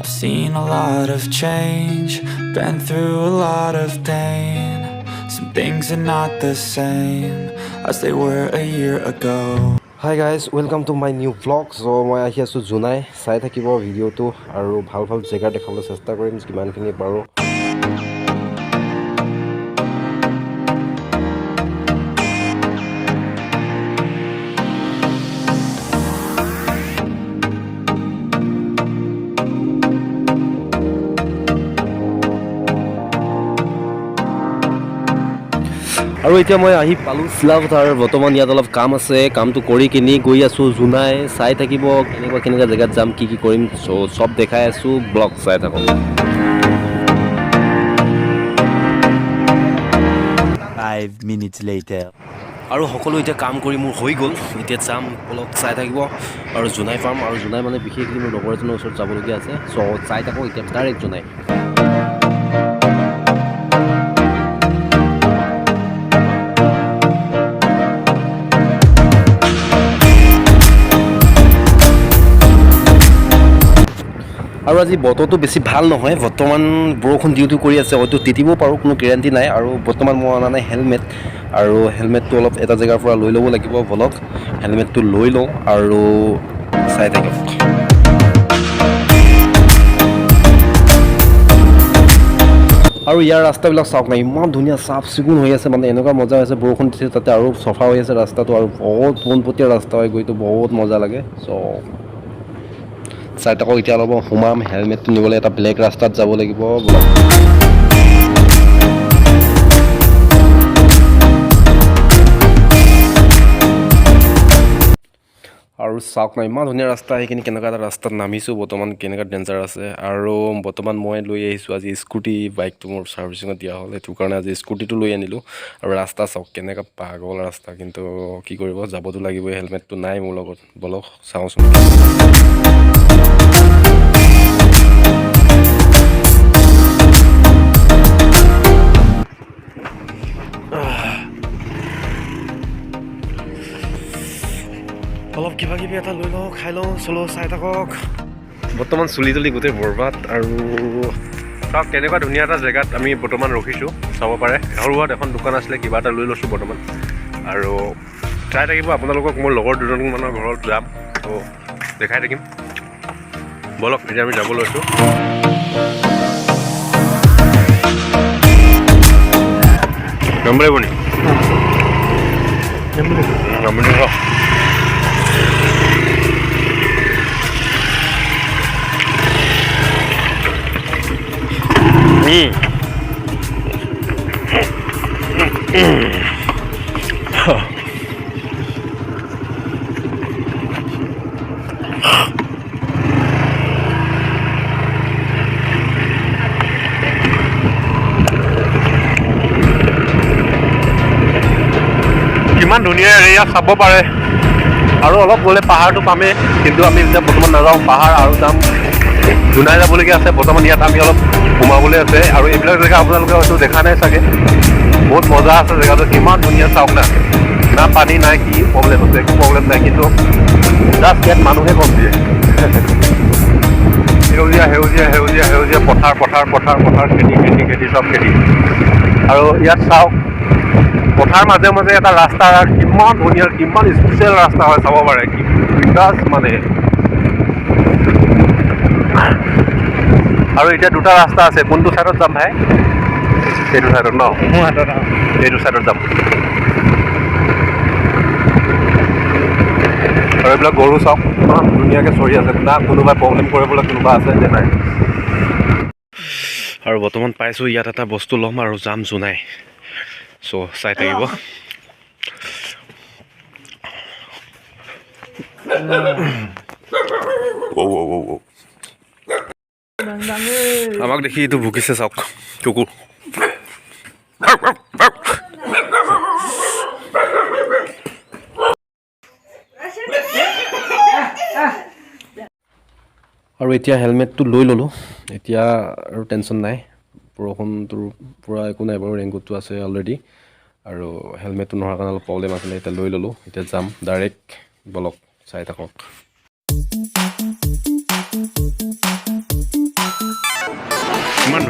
I've seen a lot of change, been through a lot of pain. Some things are not the same as they were a year ago. Hi guys, welcome to my new vlog. So মই আহি আছো জুনাই চাই থাকিব ভিডিওটো আৰু ভাল ভাল জেগা দেখাবলৈ চেষ্টা কৰিম কিমানখিনি পাৰো আৰু এতিয়া মই আহি পালো শিলাপথাৰ বৰ্তমান ইয়াত অলপ কাম আছে কামটো কৰি কিনি গৈ আছো জুনাই চাই থাকিব কেনেকুৱা জেগাত যাম কি কৰিম সব দেখাই আছো ব্লগ চাই থাকক 5 minutes later আৰু সকলো এতিয়া কাম কৰি মোৰ হৈ গ'ল এতিয়া যাম ব্লগ চাই থাকিব আৰু জুনাই ফাৰ্ম আৰু জুনাই মানে বিশেষকৈ মোৰ লগৰ এজনৰ ওচৰত যাবলগীয়া আছে চাই থাকক এতিয়া ডাইৰেক্ট জুনাই আৰু আজি বতৰটো বেছি ভাল নহয় বৰ্তমান বৰষুণ ডিউটি কৰি আছে হয়তো তিতিব পাৰোঁ কোনো গেৰাণ্টি নাই আৰু বৰ্তমান মই অনা নাই হেলমেট আৰু হেলমেটটো অলপ এটা জেগাৰ পৰা লৈ ল'ব লাগিব ব্লগ হেলমেটটো লৈ লওঁ আৰু চাই থাকিম আৰু ইয়াৰ ৰাস্তাবিলাক চাওক না ইমান ধুনীয়া চাফ চিকুণ হৈ আছে মানে এনেকুৱা মজা হৈছে বৰষুণ দিছে তাতে আৰু চফা হৈ আছে ৰাস্তাটো আৰু বহুত পোনপটীয়া ৰাস্তা হয় গৈতো বহুত মজা লাগে চাই থাকক এতিয়া অলপ সোমাম হেলমেটটো নিবলৈ এটা ব্লেক ৰাস্তাত যাব লাগিব আৰু চাওক না ইমান ধুনীয়া ৰাস্তা সেইখিনি কেনেকুৱা এটা ৰাস্তাত নামিছোঁ বৰ্তমান কেনেকুৱা ডেঞ্জাৰ আছে আৰু বৰ্তমান মই লৈ আহিছোঁ আজি স্কুটি বাইকটো মোৰ ছাৰ্ভিচিঙত দিয়া হ'ল সেইটো কাৰণে আজি স্কুটিটো লৈ আনিলোঁ আৰু ৰাস্তা চাওক কেনেকুৱা পাগল ৰাস্তা কিন্তু কি কৰিব যাবতো লাগিবই হেলমেটটো নাই মোৰ লগত বলক চাওঁচোন অলপ কিবা কিবি এটা লৈ লওঁ খাই লওঁ চলো চাই থাকক বৰ্তমান চুলি তুলি গোটেই বৰবাদ আৰু চাওক কেনেকুৱা ধুনীয়া এটা জেগাত আমি বৰ্তমান ৰখিছোঁ চাব পাৰে সৰুৱাত এখন দোকান আছিলে কিবা এটা লৈ লৈছোঁ বৰ্তমান আৰু চাই থাকিব আপোনালোকক মোৰ লগৰ দুজনমানৰ ঘৰত যাম ত' দেখাই থাকিম বলক এতিয়া আমি যাব লৈছোঁ নম্বৰ বনি কিমান ধুনীয়া এৰিয়া চাব পাৰে আৰু অলপ গ'লে পাহাৰটো পামেই কিন্তু আমি এতিয়া বৰ্তমান নাযাওঁ পাহাৰ আৰু যাম জুনাই যাবলগীয়া আছে বৰ্তমান ইয়াত আমি অলপ সোমাবলৈ আছে আৰু এইবিলাক জেগা আপোনালোকে হয়তো দেখা নাই চাগে বহুত মজা আছে জেগাটো কিমান ধুনীয়া চাওক না পানী নাই কি প্ৰব্লেম আছে একো প্ৰব্লেম নাই কিন্তু জাষ্ট ইয়াত মানুহে কম দিয়ে সেউজীয়া সেউজীয়া সেউজীয়া সেউজীয়া পথাৰ পথাৰ পথাৰ পথাৰ খেতি খেতি খেতি চব খেতি আৰু ইয়াত চাওক পথাৰ মাজে মাজে এটা ৰাস্তা কিমান ধুনীয়া কিমান স্পেচিয়েল ৰাস্তা হয় চাব পাৰে কি বিন্দাছ মানে আৰু এতিয়া দুটা ৰাস্তা আছে কোনটো ছাইডত যাম ভাই এইটো ছাইডত ন এইটো ছাইডত যাম আৰু এইবিলাক গৰু চাওক ধুনীয়াকৈ চৰি আছে না কোনোবাই প্ৰব্লেম কৰিবলৈ কোনোবা আছে যে নাই আৰু বৰ্তমান পাইছোঁ ইয়াত এটা বস্তু ল'ম আৰু যাম জুনাই চাই থাকিব আমাক দেখি এইটো ভুকিছে চাওক কুকুৰ আৰু এতিয়া হেলমেটটো লৈ ল'লোঁ এতিয়া আৰু টেনশ্যন নাই বৰষুণটোৰ পূৰা একো নাই বাৰু ৰেইনকোটটো আছে অলৰেডি আৰু হেলমেটটো নোহোৱাৰ কাৰণে অলপ প্ৰব্লেম আছিলে এতিয়া লৈ ল'লোঁ এতিয়া যাম ডাইৰেক্ট বলক চাই থাকক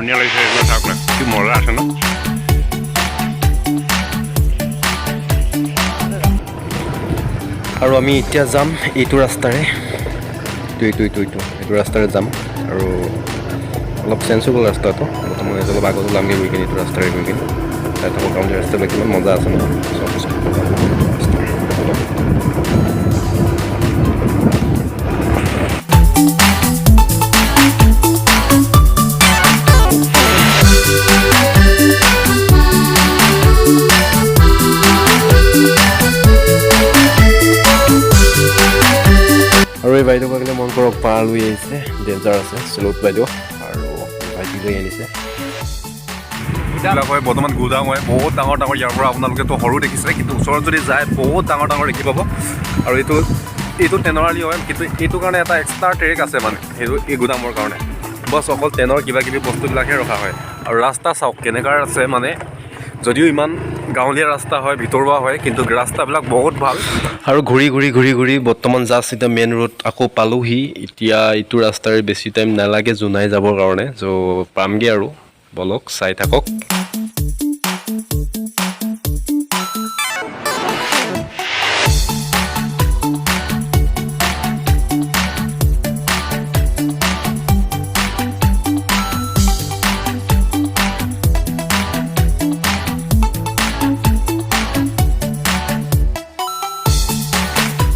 ধুনীয়া লাগিছে এইবিলাক চাওক না কি মজা আছে ন আৰু আমি এতিয়া যাম এইটো ৰাস্তাৰে এইটো ৰাস্তাৰে যাম আৰু অলপ চেঞ্চেবল ৰাস্তাটো বৰ্তমান এইটো অলপ আগত ওলামগৈ গৈ কিনে এইটো ৰাস্তাৰে গৈ কিনে চাই থাকোঁ কাৰণ ৰাস্তাবিলাক কিমান মজা আছে ন আৰু এই বাইদেউ গ'লে মন কৰক পাৰ লৈ আহিছে ডেঞ্জাৰ আছে শ্লোট বাইদেউ আৰু ভাইটি লৈ আনিছে এইবিলাক হয় বৰ্তমান গুদাম হয় বহুত ডাঙৰ ডাঙৰ ইয়াৰ পৰা আপোনালোকেতো সৰু দেখিছে কিন্তু ওচৰত যদি যায় বহুত ডাঙৰ ডাঙৰ দেখি পাব আৰু এইটো টেনৰালি হয় কিন্তু এইটো কাৰণে এটা এক্সট্ৰা ট্ৰেক আছে মানে সেইটো এই গুদামৰ কাৰণে বছ অকল টেনৰ কিবা কিবি বস্তুবিলাকহে ৰখা হয় আৰু ৰাস্তা চাওক কেনেকুৱা আছে মানে যদিও ইমান গাঁৱলীয়া ৰাস্তা হয় ভিতৰুৱা হয় কিন্তু ৰাস্তাবিলাক বহুত ভাল আৰু ঘূৰি বৰ্তমান জাষ্ট এতিয়া মেইন ৰোড আকৌ পালোহি এতিয়া এইটো ৰাস্তাৰে বেছি টাইম নালাগে জোনাই যাবৰ কাৰণে চ' পামগৈ আৰু বলক চাই থাকক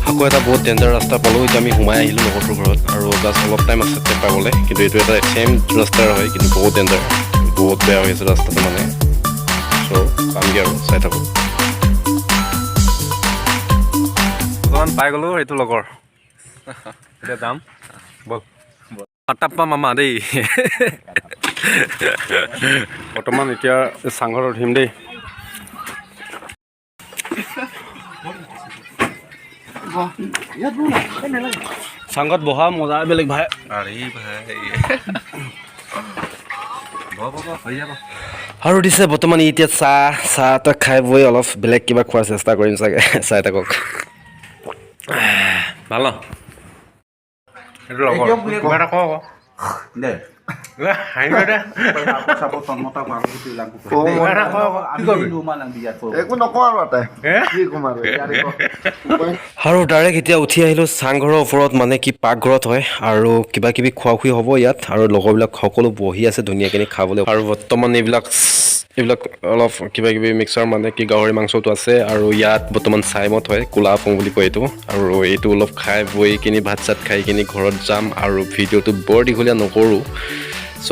আকৌ এটা বহুত ডেঞ্জাৰ ৰাস্তা পালোঁ এতিয়া আমি সোমাই আহিলোঁ লগৰটোৰ ঘৰত আৰু জাষ্ট অলপ টাইম আছে পাবলৈ কিন্তু এইটো এটা ছেইম ৰাস্তাৰ হয় কিন্তু বহুত ডেঞ্জাৰ বহুত বেয়া হৈ আছে ৰাস্তাটো মানে চ' পামগৈ আৰু চাই থাকোঁ বৰ্তমান পাই গ'লোঁ এইটো লগৰ এতিয়া যাম বল আটাপ পাম মামা দেই বৰ্তমান এতিয়া চাংঘৰত উঠিম দেই চাংঘত বহা মজা বেলেগ ভাই আৰু দিছে বৰ্তমান এতিয়া চাহ এটা খাই বৈ অলপ বেলেগ কিবা খোৱাৰ চেষ্টা কৰিম চাগে চাই থাকক ভাল ন আৰু ডাইৰেক্ট এতিয়া উঠি আহিলোঁ চাংঘৰৰ ওপৰত মানে কি পাকঘৰত হয় আৰু কিবা কিবি খোৱা খুই হ'ব ইয়াত আৰু লগৰবিলাক সকলো বহি আছে ধুনীয়াকৈ খাবলৈ আৰু বৰ্তমান এইবিলাক অলপ কিবা কিবি মিক্সাৰ মানে কি গাহৰি মাংসটো আছে আৰু ইয়াত বৰ্তমান চাইমত হয় কোলা আপং বুলি কয় এইটো আৰু এইটো অলপ খাই বৈ কিনি ভাত চাত খাই কিনি ঘৰত যাম আৰু ভিডিঅ'টো বৰ দীঘলীয়া নকৰোঁ চ'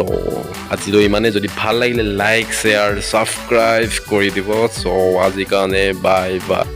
আজিলৈ ইমানে যদি ভাল লাগিলে লাইক শ্বেয়াৰ ছাবস্ক্ৰাইব কৰি দিব চ' আজিৰ কাৰণে বাই বাই